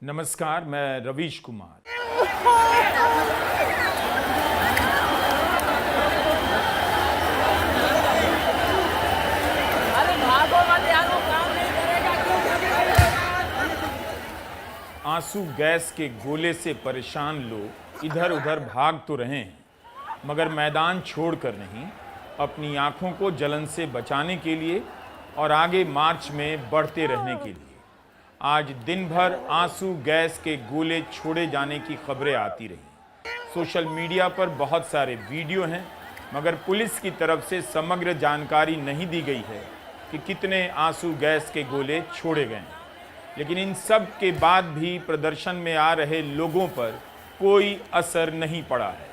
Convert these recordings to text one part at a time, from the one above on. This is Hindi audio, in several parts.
नमस्कार, मैं रवीश कुमार। आंसू गैस के गोले से परेशान लोग इधर उधर भाग तो रहे हैं, मगर मैदान छोड़कर नहीं, अपनी आंखों को जलन से बचाने के लिए और आगे मार्च में बढ़ते रहने के लिए। आज दिन भर आंसू गैस के गोले छोड़े जाने की खबरें आती रही। सोशल मीडिया पर बहुत सारे वीडियो हैं, मगर पुलिस की तरफ से समग्र जानकारी नहीं दी गई है कि कितने आंसू गैस के गोले छोड़े गए हैं। लेकिन इन सब के बाद भी प्रदर्शन में आ रहे लोगों पर कोई असर नहीं पड़ा है।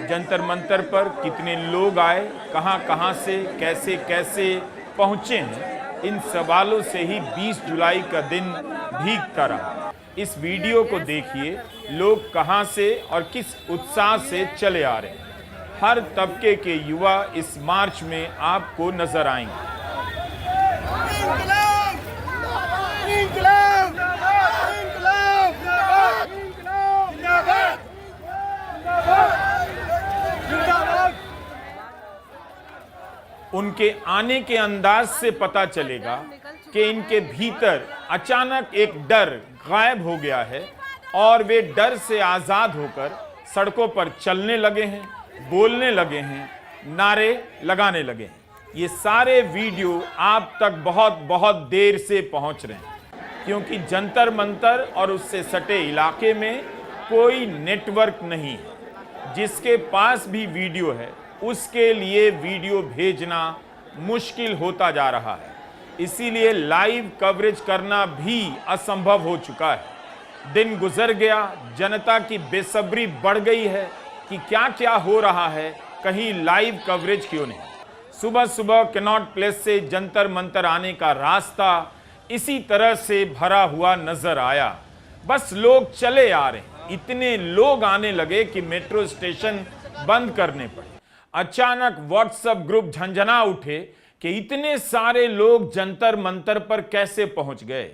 जंतर मंतर पर कितने लोग आए, कहां से कैसे कैसे पहुंचे हैं, इन सवालों से ही 20 जुलाई का दिन भीगता रहा। इस वीडियो को देखिए, लोग कहां से और किस उत्साह से चले आ रहे हैं। हर तबके के युवा इस मार्च में आपको नजर आएंगे। उनके आने के अंदाज से पता चलेगा कि इनके भीतर अचानक एक डर गायब हो गया है और वे डर से आजाद होकर सड़कों पर चलने लगे हैं, बोलने लगे हैं, नारे लगाने लगे हैं। ये सारे वीडियो आप तक बहुत बहुत देर से पहुंच रहे हैं, क्योंकि जंतर मंतर और उससे सटे इलाके में कोई नेटवर्क नहीं है। जिसके पास भी वीडियो है, उसके लिए वीडियो भेजना मुश्किल होता जा रहा है। इसीलिए लाइव कवरेज करना भी असंभव हो चुका है। दिन गुजर गया, जनता की बेसब्री बढ़ गई है कि क्या क्या हो रहा है, कहीं लाइव कवरेज क्यों नहीं। सुबह सुबह कनॉट प्लेस से जंतर मंतर आने का रास्ता इसी तरह से भरा हुआ नजर आया। बस लोग चले आ रहे हैं। इतने लोग आने लगे कि मेट्रो स्टेशन बंद करने पड़े। अचानक व्हाट्सएप ग्रुप झंझना उठे कि इतने सारे लोग जंतर मंतर पर कैसे पहुंच गए।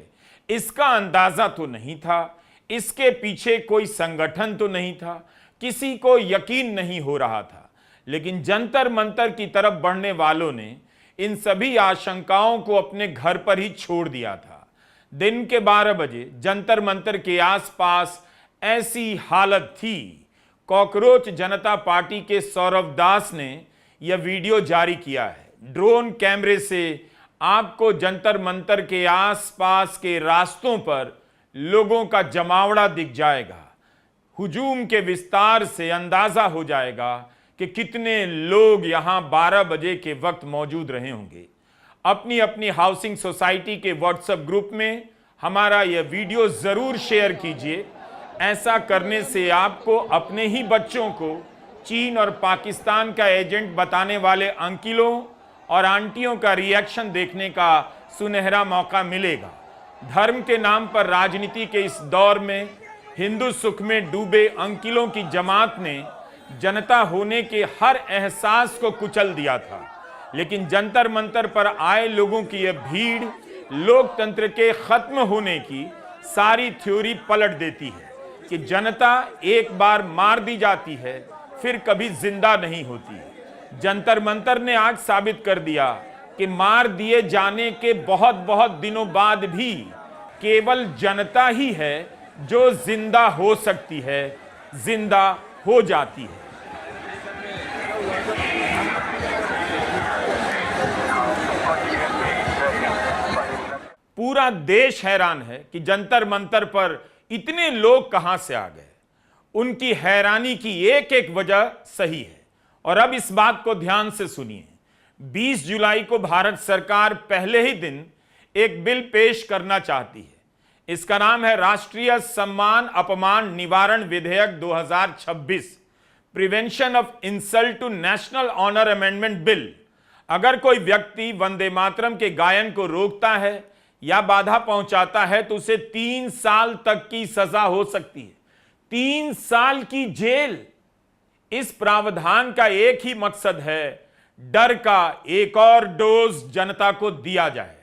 इसका अंदाजा तो नहीं था, इसके पीछे कोई संगठन तो नहीं था, किसी को यकीन नहीं हो रहा था। लेकिन जंतर मंतर की तरफ बढ़ने वालों ने इन सभी आशंकाओं को अपने घर पर ही छोड़ दिया था। दिन के 12 बजे जंतर मंतर के आसपास ऐसी हालत थी। कॉकरोच जनता पार्टी के सौरभ दास ने यह वीडियो जारी किया है। ड्रोन कैमरे से आपको जंतर मंतर के आसपास के रास्तों पर लोगों का जमावड़ा दिख जाएगा। हुजूम के विस्तार से अंदाजा हो जाएगा कि कितने लोग यहां 12 बजे के वक्त मौजूद रहे होंगे। अपनी अपनी हाउसिंग सोसाइटी के व्हाट्सएप ग्रुप में हमारा यह वीडियो जरूर शेयर कीजिए। ऐसा करने से आपको अपने ही बच्चों को चीन और पाकिस्तान का एजेंट बताने वाले अंकिलों और आंटियों का रिएक्शन देखने का सुनहरा मौका मिलेगा। धर्म के नाम पर राजनीति के इस दौर में हिंदू सुख में डूबे अंकिलों की जमात ने जनता होने के हर एहसास को कुचल दिया था। लेकिन जंतर मंतर पर आए लोगों की यह भीड़ लोकतंत्र के खत्म होने की सारी थ्योरी पलट देती है कि जनता एक बार मार दी जाती है, फिर कभी जिंदा नहीं होती। जंतर मंतर ने आज साबित कर दिया कि मार दिए जाने के बहुत बहुत दिनों बाद भी केवल जनता ही है जो जिंदा हो सकती है, जिंदा हो जाती है। पूरा देश हैरान है कि जंतर मंतर पर इतने लोग कहां से आ गए। उनकी हैरानी की एक एक वजह सही है, और अब इस बात को ध्यान से सुनिए। 20 जुलाई को भारत सरकार पहले ही दिन एक बिल पेश करना चाहती है। इसका नाम है राष्ट्रीय सम्मान अपमान निवारण विधेयक 2026, prevention of insult to national honour amendment bill. अगर कोई व्यक्ति वंदे मातरम के गायन को रोकता है या बाधा पहुंचाता है तो उसे 3 साल तक की सजा हो सकती है। 3 साल की जेल। इस प्रावधान का एक ही मकसद है, डर का एक और डोज जनता को दिया जाए,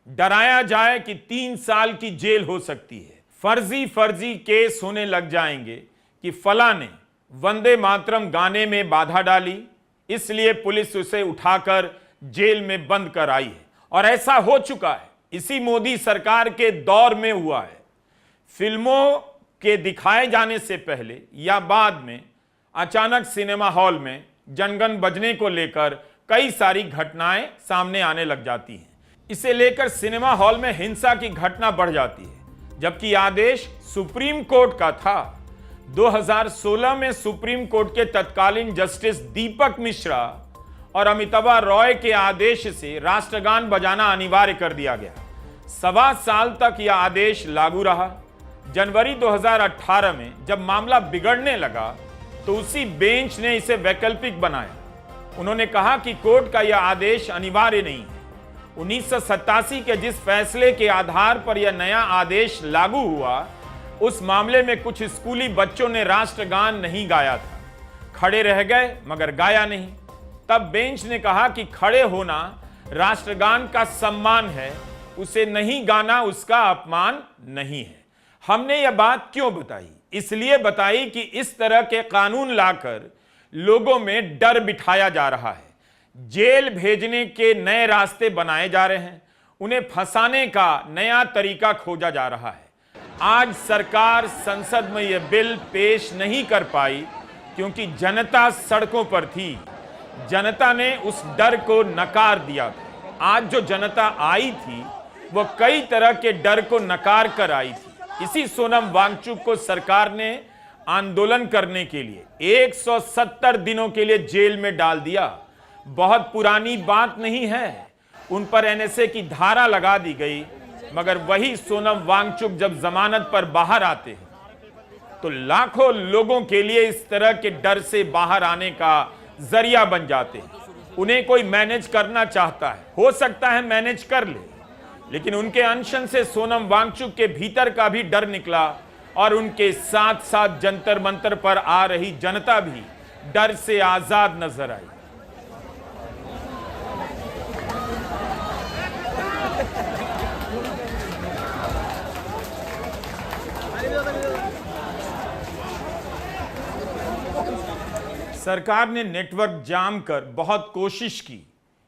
डराया जाए कि 3 साल की जेल हो सकती है। फर्जी केस होने लग जाएंगे कि फला ने वंदे मातरम गाने में बाधा डाली, इसलिए पुलिस उसे उठाकर जेल में बंद कर आई है। और ऐसा हो चुका है, इसी मोदी सरकार के दौर में हुआ है। फिल्मों के दिखाए जाने से पहले या बाद में अचानक सिनेमा हॉल में जनगण बजने को लेकर कई सारी घटनाएं सामने आने लग जाती हैं। इसे लेकर सिनेमा हॉल में हिंसा की घटना बढ़ जाती है, जबकि आदेश सुप्रीम कोर्ट का था। 2016 में सुप्रीम कोर्ट के तत्कालीन जस्टिस दीपक मिश्रा और अमिताभा रॉय के आदेश से राष्ट्रगान बजाना अनिवार्य कर दिया गया। 1.25 साल तक यह आदेश लागू रहा। जनवरी 2018 में जब मामला बिगड़ने लगा तो उसी बेंच ने इसे वैकल्पिक बनाया। उन्होंने कहा कि कोर्ट का यह आदेश अनिवार्य नहीं है। 1987 के जिस फैसले के आधार पर यह नया आदेश लागू हुआ, उस मामले में कुछ स्कूली बच्चों ने राष्ट्रगान नहीं गाया था, खड़े रह गए मगर गाया नहीं। तब बेंच ने कहा कि खड़े होना राष्ट्रगान का सम्मान है, उसे नहीं गाना उसका अपमान नहीं है। हमने यह बात क्यों बताई? इसलिए बताई कि इस तरह के कानून लाकर लोगों में डर बिठाया जा रहा है, जेल भेजने के नए रास्ते बनाए जा रहे हैं, उन्हें फंसाने का नया तरीका खोजा जा रहा है। आज सरकार संसद में यह बिल पेश नहीं कर पाई क्योंकि जनता सड़कों पर थी। जनता ने उस डर को नकार दिया था। आज जो जनता आई थी वह कई तरह के डर को नकार कर आई थी। इसी सोनम वांगचुक को सरकार ने आंदोलन करने के लिए 170 दिनों के लिए जेल में डाल दिया। बहुत पुरानी बात नहीं है, उन पर एनएसए की धारा लगा दी गई, मगर वही सोनम वांगचुक जब जमानत पर बाहर आते हैं तो लाखों लोगों के लिए इस तरह के डर से बाहर आने का जरिया बन जाते हैं। उन्हें कोई मैनेज करना चाहता है, हो सकता है मैनेज कर ले, लेकिन उनके अनशन से सोनम वांगचुक के भीतर का भी डर निकला और उनके साथ साथ जंतर मंतर पर आ रही जनता भी डर से आजाद नजर आई। सरकार ने नेटवर्क जाम कर बहुत कोशिश की,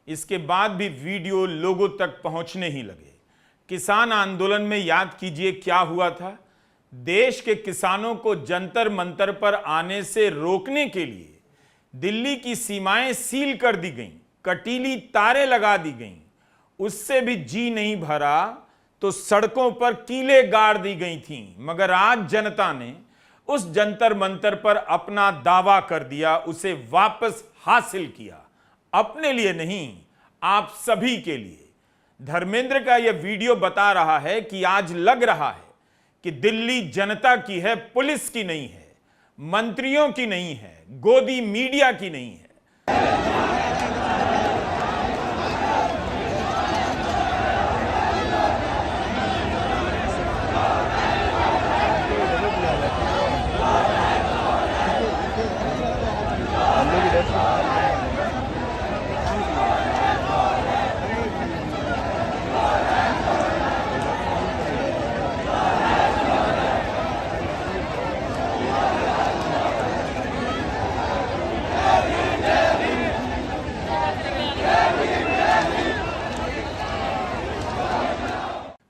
इसके बाद भी वीडियो लोगों तक पहुंचने ही लगे। किसान आंदोलन में याद कीजिए क्या हुआ था। देश के किसानों को जंतर मंतर पर आने से रोकने के लिए दिल्ली की सीमाएं सील कर दी गईं, कटीली तारें लगा दी गईं। उससे भी जी नहीं भरा तो सड़कों पर कीले गाड़ दी गई थीं। मगर आज जनता ने उस जंतर मंतर पर अपना दावा कर दिया, उसे वापस हासिल किया। अपने लिए नहीं, आप सभी के लिए। धर्मेंद्र का यह वीडियो बता रहा है कि आज लग रहा है कि दिल्ली जनता की है, पुलिस की नहीं है, मंत्रियों की नहीं है, गोदी मीडिया की नहीं है।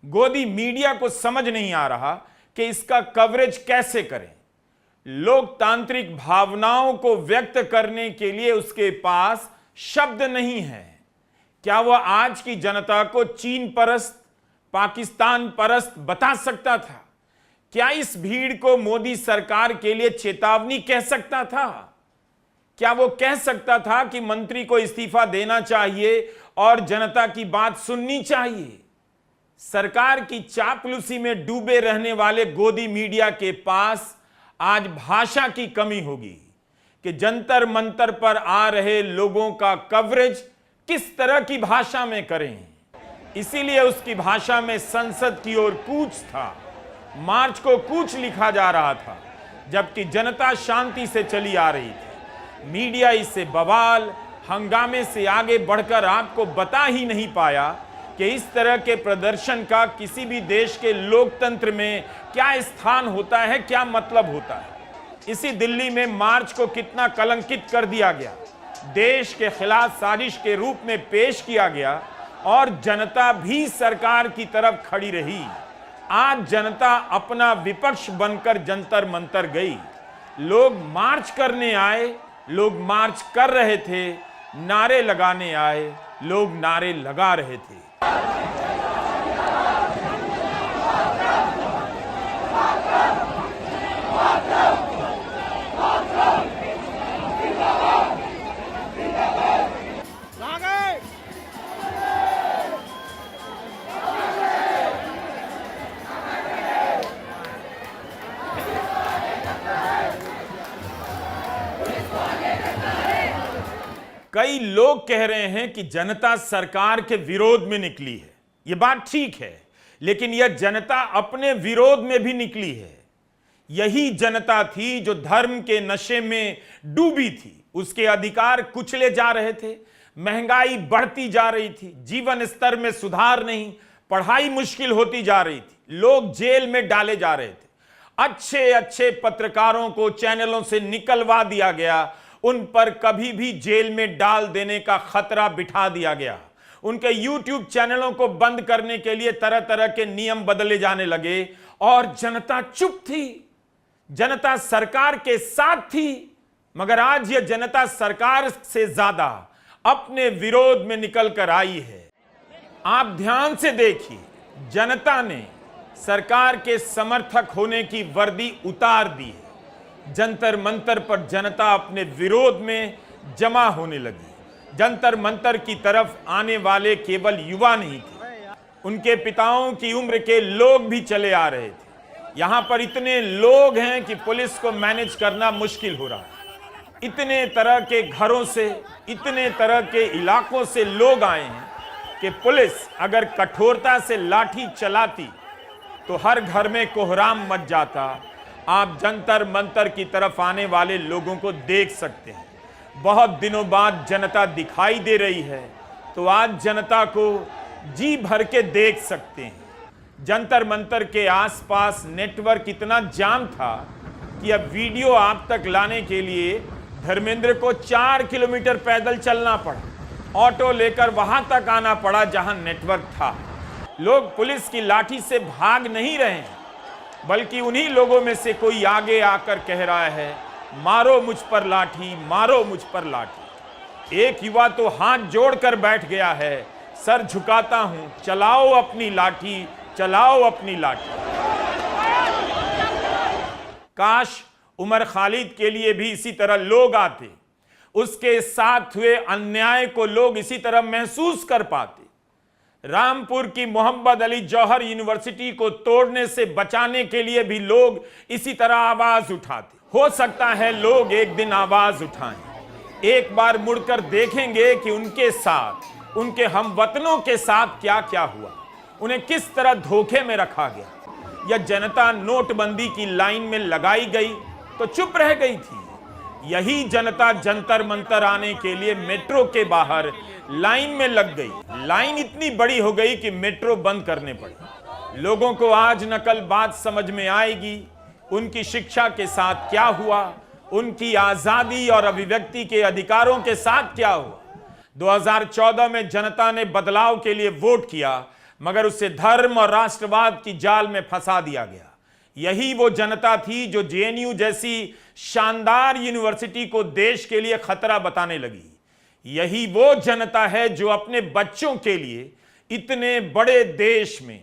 गोदी मीडिया को समझ नहीं आ रहा कि इसका कवरेज कैसे करें। लोकतांत्रिक भावनाओं को व्यक्त करने के लिए उसके पास शब्द नहीं है। क्या वह आज की जनता को चीन परस्त, पाकिस्तान परस्त बता सकता था? क्या इस भीड़ को मोदी सरकार के लिए चेतावनी कह सकता था? क्या वो कह सकता था कि मंत्री को इस्तीफा देना चाहिए और जनता की बात सुननी चाहिए? सरकार की चापलूसी में डूबे रहने वाले गोदी मीडिया के पास आज भाषा की कमी होगी कि जंतर मंतर पर आ रहे लोगों का कवरेज किस तरह की भाषा में करें। इसीलिए उसकी भाषा में संसद की ओर कूच था, मार्च को कूच लिखा जा रहा था, जबकि जनता शांति से चली आ रही थी। मीडिया इसे बवाल, हंगामे से आगे बढ़कर आपको बता ही नहीं पाया कि इस तरह के प्रदर्शन का किसी भी देश के लोकतंत्र में क्या स्थान होता है, क्या मतलब होता है। इसी दिल्ली में मार्च को कितना कलंकित कर दिया गया, देश के खिलाफ साजिश के रूप में पेश किया गया और जनता भी सरकार की तरफ खड़ी रही। आज जनता अपना विपक्ष बनकर जंतर मंतर गई। लोग मार्च करने आए, लोग मार्च कर रहे थे, नारे लगाने आए, लोग नारे लगा रहे थे। कई लोग कह रहे हैं कि जनता सरकार के विरोध में निकली है। यह बात ठीक है, लेकिन यह जनता अपने विरोध में भी निकली है। यही जनता थी जो धर्म के नशे में डूबी थी, उसके अधिकार कुचले जा रहे थे, महंगाई बढ़ती जा रही थी, जीवन स्तर में सुधार नहीं, पढ़ाई मुश्किल होती जा रही थी, लोग जेल में डाले जा रहे थे, अच्छे अच्छे पत्रकारों को चैनलों से निकलवा दिया गया, उन पर कभी भी जेल में डाल देने का खतरा बिठा दिया गया, उनके YouTube चैनलों को बंद करने के लिए तरह तरह के नियम बदले जाने लगे और जनता चुप थी, जनता सरकार के साथ थी। मगर आज यह जनता सरकार से ज्यादा अपने विरोध में निकल कर आई है। आप ध्यान से देखिए, जनता ने सरकार के समर्थक होने की वर्दी उतार दी है। जंतर मंतर पर जनता अपने विरोध में जमा होने लगी। जंतर मंतर की तरफ आने वाले केवल युवा नहीं थे, उनके पिताओं की उम्र के लोग भी चले आ रहे थे। यहां पर इतने लोग हैं कि पुलिस को मैनेज करना मुश्किल हो रहा है। इतने तरह के घरों से, इतने तरह के इलाकों से लोग आए हैं कि पुलिस अगर कठोरता से लाठी चलाती तो हर घर में कोहराम मच जाता। आप जंतर मंतर की तरफ आने वाले लोगों को देख सकते हैं। बहुत दिनों बाद जनता दिखाई दे रही है, तो आज जनता को जी भर के देख सकते हैं। जंतर मंतर के आसपास नेटवर्क इतना जाम था कि अब वीडियो आप तक लाने के लिए धर्मेंद्र को 4 किलोमीटर पैदल चलना पड़ा, ऑटो लेकर वहां तक आना पड़ा जहां नेटवर्क था। लोग पुलिस की लाठी से भाग नहीं रहे हैं, बल्कि उन्हीं लोगों में से कोई आगे आकर कह रहा है, मारो मुझ पर लाठी, मारो मुझ पर लाठी। एक युवा तो हाथ जोड़कर बैठ गया है, सर झुकाता हूं, चलाओ अपनी लाठी, चलाओ अपनी लाठी। काश उमर खालिद के लिए भी इसी तरह लोग आते, उसके साथ हुए अन्याय को लोग इसी तरह महसूस कर पाते। रामपुर की मोहम्मद अली जौहर यूनिवर्सिटी को तोड़ने से बचाने के लिए भी लोग इसी तरह आवाज उठाते। हो सकता है लोग एक दिन आवाज उठाएं, एक बार मुड़कर देखेंगे कि उनके साथ, उनके हमवतनों के साथ क्या क्या हुआ, उन्हें किस तरह धोखे में रखा गया। यह जनता नोटबंदी की लाइन में लगाई गई तो चुप रह गई थी। यही जनता जंतर मंतर आने के लिए मेट्रो के बाहर लाइन में लग गई। लाइन इतनी बड़ी हो गई कि मेट्रो बंद करने पड़ी। लोगों को आज नकल बात समझ में आएगी, उनकी शिक्षा के साथ क्या हुआ, उनकी आजादी और अभिव्यक्ति के अधिकारों के साथ क्या हुआ। 2014 में जनता ने बदलाव के लिए वोट किया, मगर उसे धर्म और राष्ट्रवाद की जाल में फंसा दिया गया। यही वो जनता थी जो जेएनयू जैसी शानदार यूनिवर्सिटी को देश के लिए खतरा बताने लगी। यही वो जनता है जो अपने बच्चों के लिए इतने बड़े देश में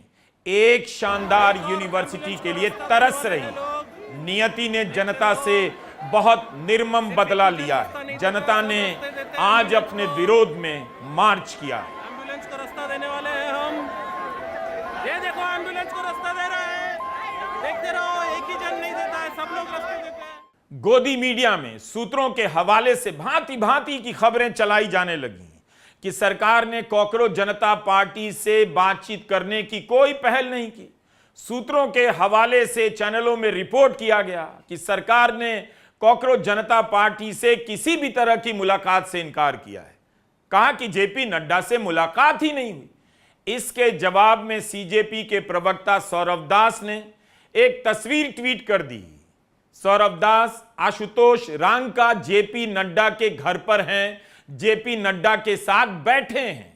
एक शानदार यूनिवर्सिटी के लिए तरस रही। नियति ने जनता से बहुत निर्मम बदला लिया है। जनता ने आज अपने विरोध में मार्च किया है। एम्बुलेंस को रास्ता देने वाले हैं हम। ये देखो, एम्बुलेंस को रास्ता दे रहा है। देखते रहो, एक ही जन नहीं देता है, सब लोग रास्ते देते हैं। गोदी मीडिया में सूत्रों के हवाले से भांति भांति की खबरें चलाई जाने लगी कि सरकार ने कॉकरोच जनता पार्टी से बातचीत करने की कोई पहल नहीं की। सूत्रों के हवाले से चैनलों में रिपोर्ट किया गया कि सरकार ने कॉकरोच जनता पार्टी से किसी भी तरह की मुलाकात से इनकार किया है। कहा कि जेपी नड्डा से मुलाकात ही नहीं हुई। इसके जवाब में सीजेपी के प्रवक्ता सौरभ दास ने एक तस्वीर ट्वीट कर दी। सौरभ दास आशुतोष रांका जेपी नड्डा के घर पर हैं, जेपी नड्डा के साथ बैठे हैं।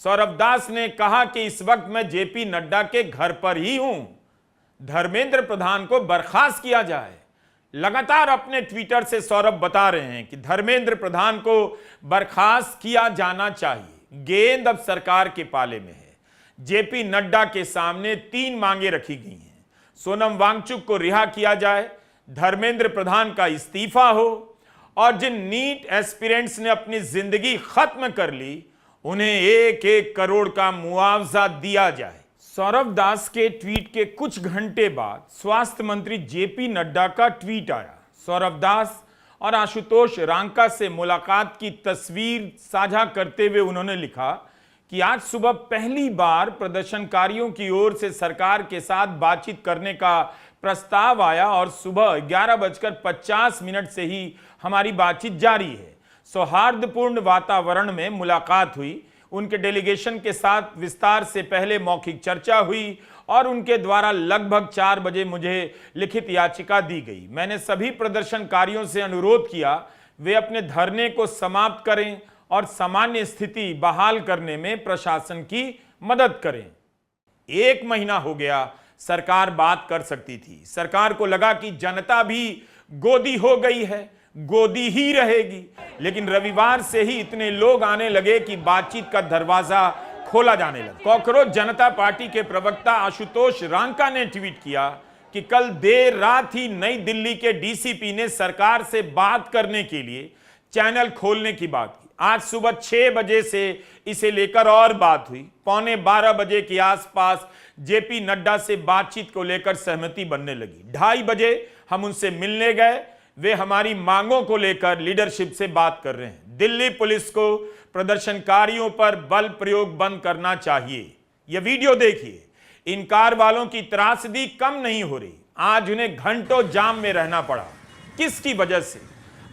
सौरभ दास ने कहा कि इस वक्त मैं जेपी नड्डा के घर पर ही हूं, धर्मेंद्र प्रधान को बर्खास्त किया जाए। लगातार अपने ट्विटर से सौरभ बता रहे हैं कि धर्मेंद्र प्रधान को बर्खास्त किया जाना चाहिए। गेंद अब सरकार के पाले में है। जेपी नड्डा के सामने 3 मांगे रखी गई हैं। सोनम वांगचुक को रिहा किया जाए, धर्मेंद्र प्रधान का इस्तीफा हो और जिन नीट एस्पिरेंट्स ने अपनी जिंदगी खत्म कर ली उन्हें 1-1 करोड़ का मुआवजा दिया जाए। सौरभ दास के ट्वीट के कुछ घंटे बाद स्वास्थ्य मंत्री जेपी नड्डा का ट्वीट आया। सौरभ दास और आशुतोष रांका से मुलाकात की तस्वीर साझा करते हुए उन्होंने लिखा कि आज सुबह पहली बार प्रदर्शनकारियों की ओर से सरकार के साथ बातचीत करने का प्रस्ताव आया और सुबह 11:50 से ही हमारी बातचीत जारी है। सौहार्दपूर्ण वातावरण में मुलाकात हुई। उनके डेलीगेशन के साथ विस्तार से पहले मौखिक चर्चा हुई और उनके द्वारा लगभग 4 बजे मुझे लिखित याचिका दी गई। मैंने सभी प्रदर्शनकारियों से अनुरोध किया वे अपने धरने को समाप्त करें और सामान्य स्थिति बहाल करने में प्रशासन की मदद करें। 1 महीना हो गया, सरकार बात कर सकती थी। सरकार को लगा कि जनता भी गोदी हो गई है, गोदी ही रहेगी, लेकिन रविवार से ही इतने लोग आने लगे कि बातचीत का दरवाजा खोला जाने लगा। कॉकरोच जनता पार्टी के प्रवक्ता आशुतोष रांका ने ट्वीट किया कि कल देर रात ही नई दिल्ली के डीसीपी ने सरकार से बात करने के लिए चैनल खोलने की बात की। आज सुबह 6 बजे से इसे लेकर और बात हुई। 11:15 बजे के आसपास जेपी नड्डा से बातचीत को लेकर सहमति बनने लगी। 2:30 बजे हम उनसे मिलने गए। वे हमारी मांगों को लेकर लीडरशिप से बात कर रहे हैं। दिल्ली पुलिस को प्रदर्शनकारियों पर बल प्रयोग बंद करना चाहिए। यह वीडियो देखिए। इन कार वालों की त्रासदी कम नहीं हो रही। आज उन्हें घंटों जाम में रहना पड़ा। किसकी वजह से?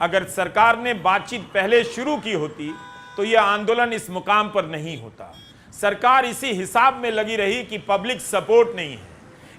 अगर सरकार ने बातचीत पहले शुरू की होती तो यह आंदोलन इस मुकाम पर नहीं होता। सरकार इसी हिसाब में लगी रही कि पब्लिक सपोर्ट नहीं है।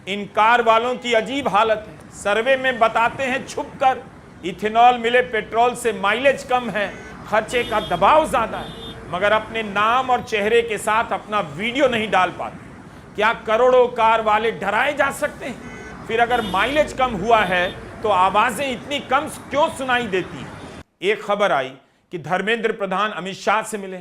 इन कार वालों की अजीब हालत है। सर्वे में बताते हैं छुपकर इथेनॉल मिले पेट्रोल से माइलेज कम है, खर्चे का दबाव ज्यादा है, मगर अपने नाम और चेहरे के साथ अपना वीडियो नहीं डाल पाते। क्या करोड़ों कार वाले डराए जा सकते हैं? फिर अगर माइलेज कम हुआ है तो आवाजें इतनी कम क्यों सुनाई देती हैं? एक खबर आई कि धर्मेंद्र प्रधान अमित शाह से मिले।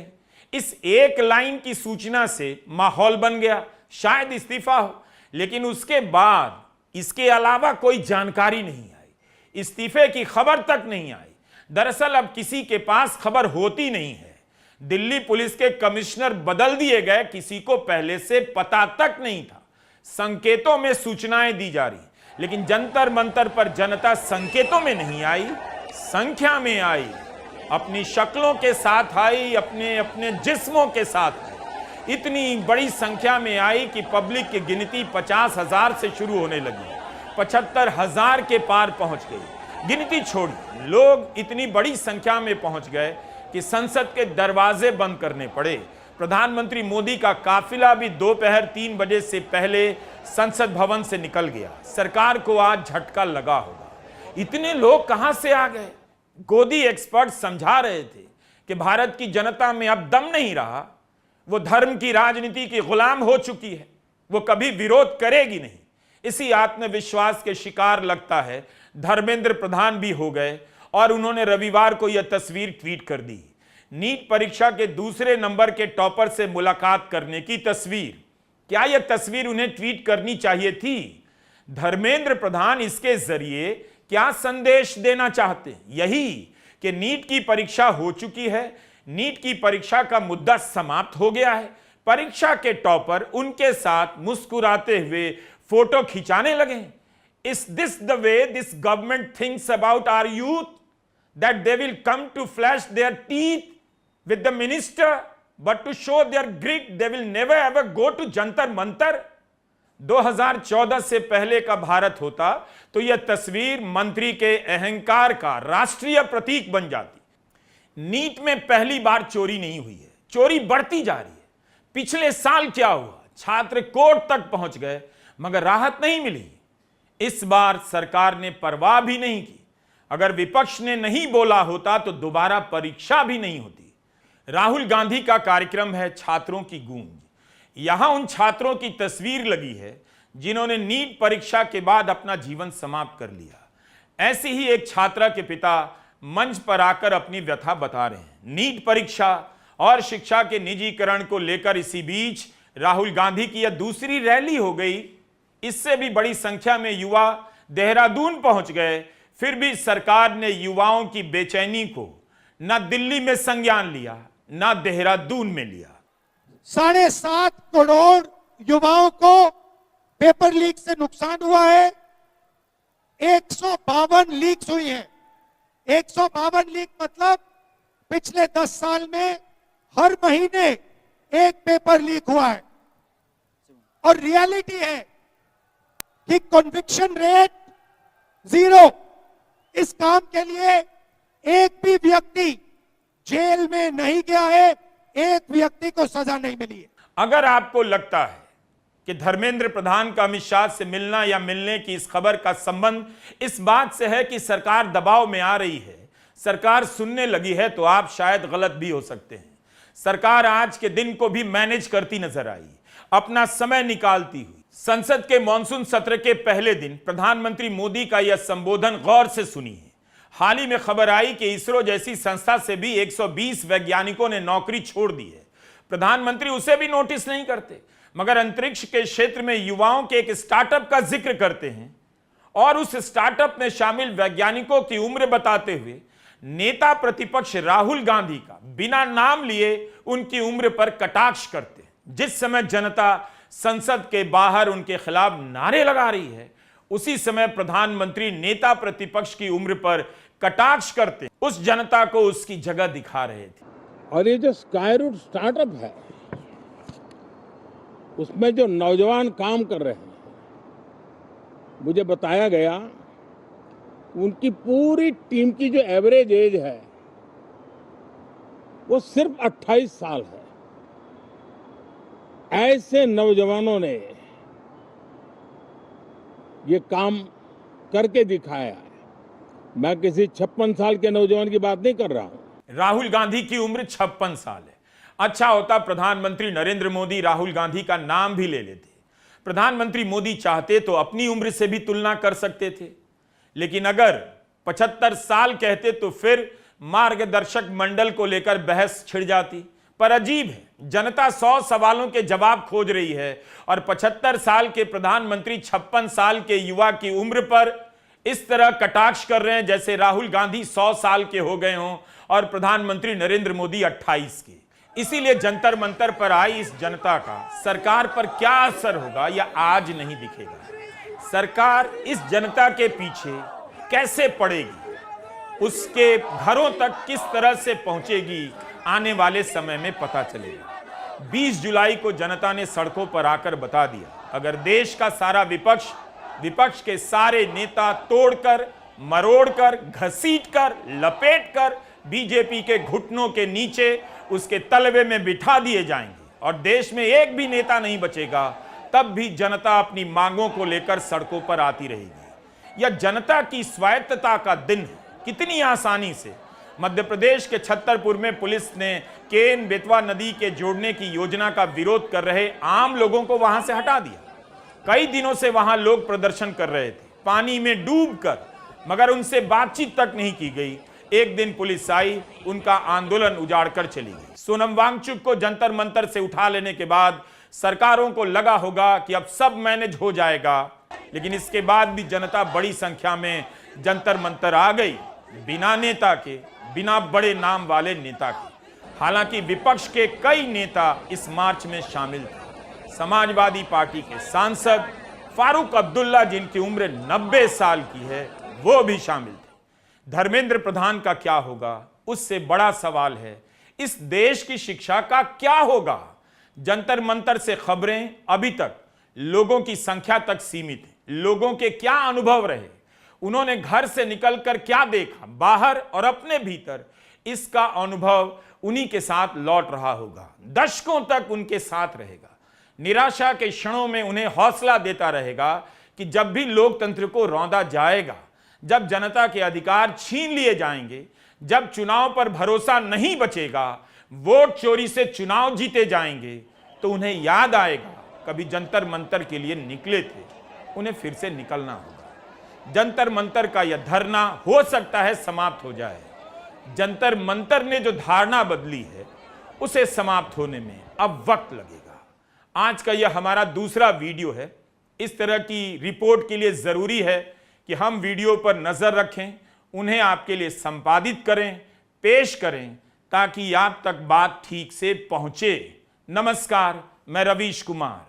इस एक लाइन की सूचना से माहौल बन गया, शायद इस्तीफा हो, लेकिन उसके बाद इसके अलावा कोई जानकारी नहीं आई। इस्तीफे की खबर तक नहीं आई। दरअसल अब किसी के पास खबर होती नहीं है। दिल्ली पुलिस के कमिश्नर बदल दिए गए, किसी को पहले से पता तक नहीं था। संकेतों में सूचनाएं दी जा रही, लेकिन जंतर मंतर पर जनता संकेतों में नहीं आई, संख्या में आई, अपनी शक्लों के साथ आई, अपने अपने जिस्मों के साथ आई। इतनी बड़ी संख्या में आई कि पब्लिक की गिनती 50,000 से शुरू होने लगी, 75,000 के पार पहुंच गई। गिनती छोड़ी, लोग इतनी बड़ी संख्या में पहुंच गए कि संसद के दरवाजे बंद करने पड़े। प्रधानमंत्री मोदी का काफिला भी दोपहर 3 बजे से पहले संसद भवन से निकल गया। सरकार को आज झटका लगा होगा। इतने लोग कहां से आ गए? गोदी एक्सपर्ट समझा रहे थे कि भारत की जनता में अब दम नहीं रहा। वो धर्म की राजनीति की गुलाम हो चुकी है, वो कभी विरोध करेगी नहीं। इसी आत्मविश्वास के शिकार लगता है धर्मेंद्र प्रधान भी हो गए और उन्होंने रविवार को यह तस्वीर ट्वीट कर दी। नीट परीक्षा के दूसरे नंबर के टॉपर से मुलाकात करने की तस्वीर। क्या यह तस्वीर उन्हें ट्वीट करनी चाहिए थी? धर्मेंद्र प्रधान इसके जरिए क्या संदेश देना चाहते हैं? यही कि नीट की परीक्षा हो चुकी है, नीट की परीक्षा का मुद्दा समाप्त हो गया है। परीक्षा के टॉपर उनके साथ मुस्कुराते हुए फोटो खिंचाने लगे। Is this the way this government thinks about our youth? That they will come to flash their teeth with the minister, but to show their grit, they will never ever go to Jantar Mantar? 2014 से पहले का भारत होता तो यह तस्वीर मंत्री के अहंकार का राष्ट्रीय प्रतीक बन जाती। नीट में पहली बार चोरी नहीं हुई है, चोरी बढ़ती जा रही है। पिछले साल क्या हुआ, छात्र कोर्ट तक पहुंच गए मगर राहत नहीं मिली। इस बार सरकार ने परवाह भी नहीं की। अगर विपक्ष ने नहीं बोला होता तो दोबारा परीक्षा भी नहीं होती। राहुल गांधी का कार्यक्रम है छात्रों की गूंज। यहां उन छात्रों की तस्वीर लगी है जिन्होंने नीट परीक्षा के बाद अपना जीवन समाप्त कर लिया। ऐसी ही एक छात्रा के पिता मंच पर आकर अपनी व्यथा बता रहे हैं। नीट परीक्षा और शिक्षा के निजीकरण को लेकर इसी बीच राहुल गांधी की यह दूसरी रैली हो गई। इससे भी बड़ी संख्या में युवा देहरादून पहुंच गए। फिर भी सरकार ने युवाओं की बेचैनी को न दिल्ली में संज्ञान लिया, न देहरादून में लिया। 7.5 करोड़ युवाओं को पेपर लीक से नुकसान हुआ है। 152 लीक्स हुई हैं। 152 लीक मतलब पिछले 10 साल में हर महीने एक पेपर लीक हुआ है। और रियलिटी है कि कन्विक्शन रेट 0। इस काम के लिए एक भी व्यक्ति जेल में नहीं गया है, एक व्यक्ति को सजा नहीं मिली है। अगर आपको लगता है कि धर्मेंद्र प्रधान का अमित शाह से मिलना या मिलने की इस खबर का संबंध इस बात से है कि सरकार दबाव में आ रही है, सरकार सुनने लगी है, तो आप शायद गलत भी हो सकते हैं। सरकार आज के दिन को भी मैनेज करती नजर आई, अपना समय निकालती हुई। संसद के मॉनसून सत्र के पहले दिन प्रधानमंत्री मोदी का यह संबोधन गौर से सुनिए। हाल ही में खबर आई कि इसरो जैसी संस्था से भी 120 वैज्ञानिकों ने नौकरी छोड़ दी है। प्रधानमंत्री उसे भी नोटिस नहीं करते, मगर अंतरिक्ष के क्षेत्र में युवाओं के एक स्टार्टअप का जिक्र करते हैं और उस स्टार्टअप में शामिल वैज्ञानिकों की उम्र बताते हुए नेता प्रतिपक्ष राहुल गांधी का बिना नाम लिए उनकी उम्र पर कटाक्ष करते हैं। जिस समय जनता संसद के बाहर उनके खिलाफ नारे लगा रही है, उसी समय प्रधानमंत्री नेता प्रतिपक्ष की उम्र पर कटाक्ष करते उस जनता को उसकी जगह दिखा रहे थे। और ये जो स्काईरूट स्टार्टअप है, उसमें जो नौजवान काम कर रहे हैं, मुझे बताया गया उनकी पूरी टीम की जो एवरेज एज है वो सिर्फ 28 साल है। ऐसे नौजवानों ने ये काम करके दिखाया है। मैं किसी 56 साल के नौजवान की बात नहीं कर रहा हूं। राहुल गांधी की उम्र 56 साल है। अच्छा होता प्रधानमंत्री नरेंद्र मोदी राहुल गांधी का नाम भी ले लेते। प्रधानमंत्री मोदी चाहते तो अपनी उम्र से भी तुलना कर सकते थे, लेकिन अगर 75 साल कहते तो फिर मार्गदर्शक मंडल को लेकर बहस छिड़ जाती। पर अजीब है, जनता 100 सवालों के जवाब खोज रही है और 75 साल के प्रधानमंत्री 56 साल के युवा की उम्र पर इस तरह कटाक्ष कर रहे हैं जैसे राहुल गांधी 100 साल के हो गए हों और प्रधानमंत्री नरेंद्र मोदी 28 के। इसीलिए जंतर मंतर पर आई इस जनता का सरकार पर क्या असर होगा यह आज नहीं दिखेगा। सरकार इस जनता के पीछे कैसे पड़ेगी, उसके घरों तक किस तरह से पहुंचेगी, आने वाले समय में पता चलेगा। 20 जुलाई को जनता ने सड़कों पर आकर बता दिया, अगर देश का सारा विपक्ष के सारे नेता तोड़कर, मरोड़कर, घसीटकर, लपेटकर बीजेपी के घुटनों के नीचे उसके तलवे में बिठा दिए जाएंगे और देश में एक भी नेता नहीं बचेगा, तब भी जनता अपनी मांगों को लेकर सड़कों पर आती रहेगी। यह जनता की स्वायत्तता का दिन है। कितनी आसानी से मध्य प्रदेश के छतरपुर में पुलिस ने केन बेतवा नदी के जोड़ने की योजना का विरोध कर रहे आम लोगों को वहां से हटा दिया। कई दिनों से वहां लोग प्रदर्शन कर रहे थे, पानी में डूबकर, मगर उनसे बातचीत तक नहीं की गई। एक दिन पुलिस आई, उनका आंदोलन उजाड़कर चली गई। सोनम वांगचुक को जंतर मंतर से उठा लेने के बाद सरकारों को लगा होगा कि अब सब मैनेज हो जाएगा, लेकिन इसके बाद भी जनता बड़ी संख्या में जंतर मंतर आ गई, बिना नेता के, बिना बड़े नाम वाले नेता के। हालांकि विपक्ष के कई नेता इस मार्च में शामिल थे। समाजवादी पार्टी के सांसद फारूक अब्दुल्ला, जिनकी उम्र 90 साल की है, वो भी शामिल थे। धर्मेंद्र प्रधान का क्या होगा, उससे बड़ा सवाल है इस देश की शिक्षा का क्या होगा। जंतर मंतर से खबरें अभी तक लोगों की संख्या तक सीमित है। लोगों के क्या अनुभव रहे, उन्होंने घर से निकलकर क्या देखा, बाहर और अपने भीतर, इसका अनुभव उन्हीं के साथ लौट रहा होगा, दशकों तक उनके साथ रहेगा, निराशा के क्षणों में उन्हें हौसला देता रहेगा कि जब भी लोकतंत्र को रौंदा जाएगा, जब जनता के अधिकार छीन लिए जाएंगे, जब चुनाव पर भरोसा नहीं बचेगा, वोट चोरी से चुनाव जीते जाएंगे, तो उन्हें याद आएगा कभी जंतर मंतर के लिए निकले थे, उन्हें फिर से निकलना होगा। जंतर मंतर का यह धरना हो सकता है समाप्त हो जाए। जंतर मंतर ने जो धारणा बदली है उसे समाप्त होने में अब वक्त लगेगा। आज का यह हमारा दूसरा वीडियो है। इस तरह की रिपोर्ट के लिए जरूरी है कि हम वीडियो पर नजर रखें, उन्हें आपके लिए संपादित करें, पेश करें, ताकि आप तक बात ठीक से पहुंचे। नमस्कार, मैं रवीश कुमार।